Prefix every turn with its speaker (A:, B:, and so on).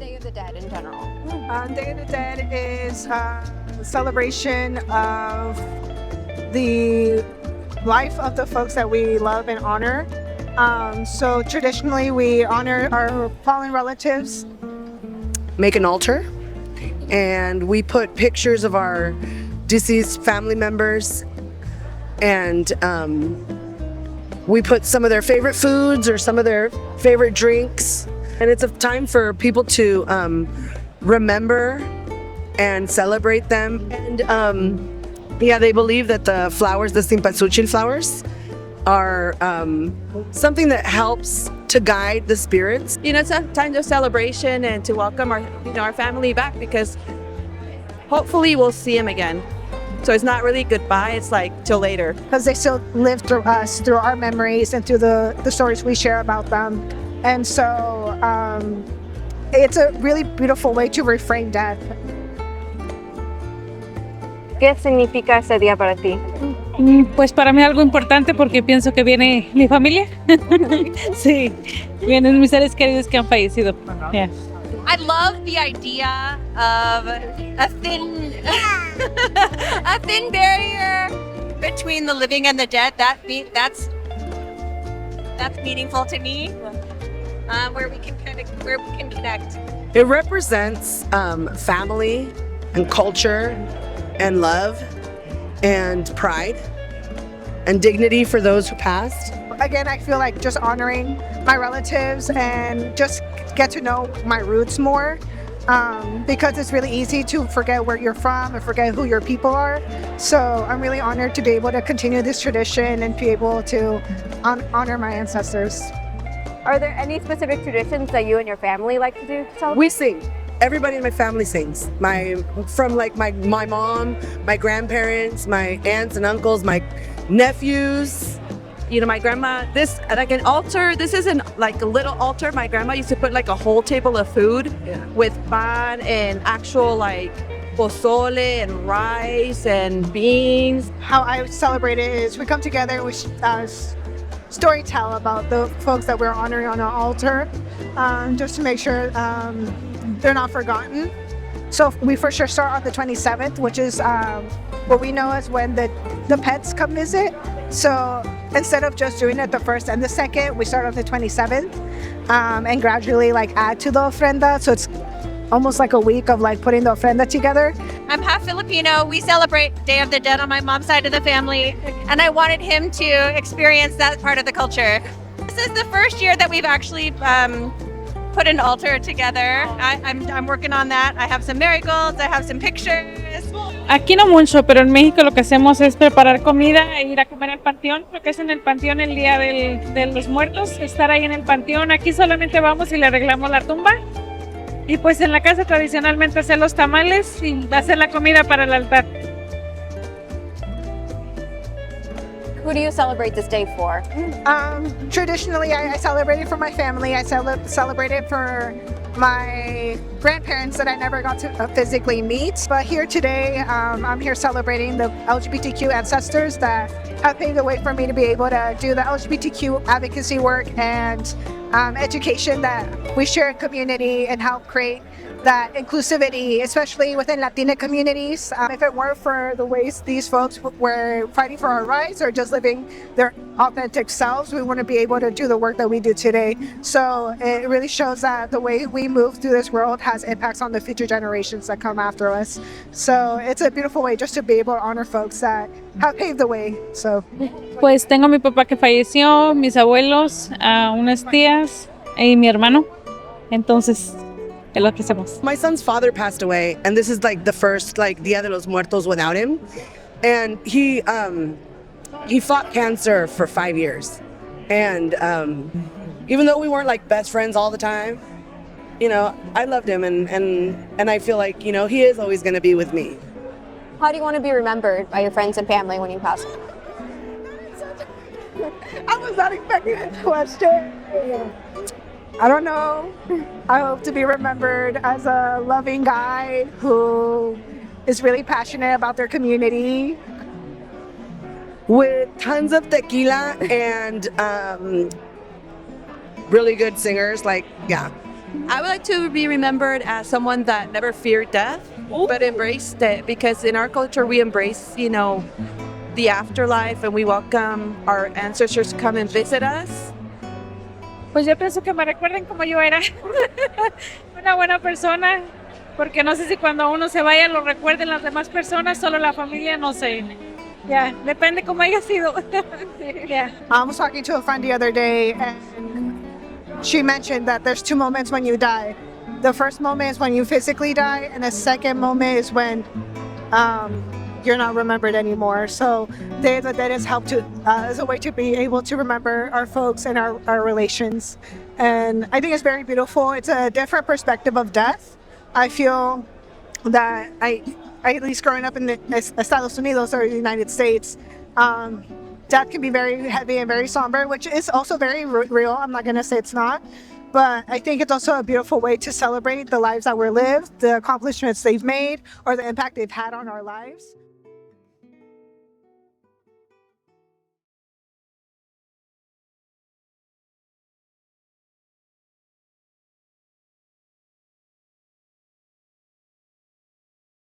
A: Day of the Dead in general?
B: Day of the Dead is a celebration of the life of the folks that we love and honor. So traditionally, we honor our fallen relatives.
C: Make an altar, and we put pictures of our deceased family members, and we put some of their favorite foods or some of their favorite drinks. And it's a time for people to remember and celebrate them. And they believe that the flowers, the cempasúchil flowers, are something that helps to guide the spirits.
D: It's a time of celebration and to welcome our family back, because hopefully we'll see them again. So it's not really goodbye, it's like till later.
B: Because they still live through us, through our memories and through the stories we share about them. And so it's a really beautiful way to reframe death.
A: ¿Qué significa ese día para ti?
E: Pues para mí algo importante porque pienso que viene mi familia. Sí, vienen mis seres queridos que han fallecido. Yeah.
F: I love the idea of a thin barrier between the living and the dead. That's meaningful to me. Where we can connect.
C: It represents family and culture and love and pride and dignity for those who passed.
B: Again, I feel like just honoring my relatives and just get to know my roots more, because it's really easy to forget where you're from and forget who your people are. So I'm really honored to be able to continue this tradition and be able to honor my ancestors.
A: Are there any specific traditions that you and your family like to do?
C: We sing. Everybody in my family sings. My mom, my grandparents, my aunts and uncles, my nephews.
D: My grandma, like an altar, this isn't like a little altar. My grandma used to put like a whole table of food with pan and actual like pozole and rice and beans.
B: How I celebrate it is we come together, we story tell about the folks that we're honoring on our altar, just to make sure they're not forgotten. So we for sure start on the 27th, which is what we know as when the pets come visit. So instead of just doing it the first and the second, we start on the 27th and gradually add to the ofrenda. So it's almost like a week of putting the ofrenda together.
F: I'm half Filipino. We celebrate Day of the Dead on my mom's side of the family, and I wanted him to experience that part of the culture. This is the first year that we've actually put an altar together. I'm working on that. I have some marigolds, I have some pictures.
E: Aquí no mucho, pero en México lo que hacemos es preparar comida e ir a comer al panteón, lo que es en el panteón el Día de los Muertos, estar ahí en el panteón. Aquí solamente vamos y le arreglamos la tumba. Y pues en la casa tradicionalmente hacer los tamales y hacer la comida para el altar.
A: Who do you celebrate this day for?
B: Traditionally, I celebrate it for my family. I celebrate it for my grandparents that I never got to physically meet. But here today, I'm here celebrating the LGBTQ ancestors that have paved the way for me to be able to do the LGBTQ advocacy work and education that we share in community and help create that inclusivity, especially within Latina communities. If it weren't for the ways these folks were fighting for our rights or just living their authentic selves, we wouldn't be able to do the work that we do today. So it really shows that the way we move through this world has impacts on the future generations that come after us. So it's a beautiful way just to be able to honor folks that have paved the way. So.
E: Pues tengo a mi papá que falleció, mis abuelos, a unas tías y mi hermano. Entonces, es lo que hacemos.
C: My son's father passed away, and this is the first Dia de los Muertos without him. And he fought cancer for 5 years. And even though we weren't best friends all the time, I loved him, and I feel like, he is always going to be with me.
A: How do you want to be remembered by your friends and family when you pass?
B: I was not expecting this question. I don't know. I hope to be remembered as a loving guy who is really passionate about their community.
C: With tons of tequila and really good singers,
D: I would like to be remembered as someone that never feared death, but embraced it, because in our culture we embrace, the afterlife, and we welcome our ancestors to come and visit us.
E: Pues yo pienso que me recuerden como yo era una buena persona, porque no sé si cuando uno se vaya lo recuerden las demás personas, solo la familia, no sé. Ya, depende cómo haya sido. Yeah.
B: I was talking to a friend the other day, and she mentioned that there's two moments when you die. The first moment is when you physically die, and the second moment is when you're not remembered anymore. So Day of the Dead has helped to as a way to be able to remember our folks and our relations. And I think it's very beautiful. It's a different perspective of death. I feel that at least growing up in the Estados Unidos or the United States, death can be very heavy and very somber, which is also very real. I'm not going to say it's not. But I think it's also a beautiful way to celebrate the lives that were lived, the accomplishments they've made, or the impact they've had on our lives.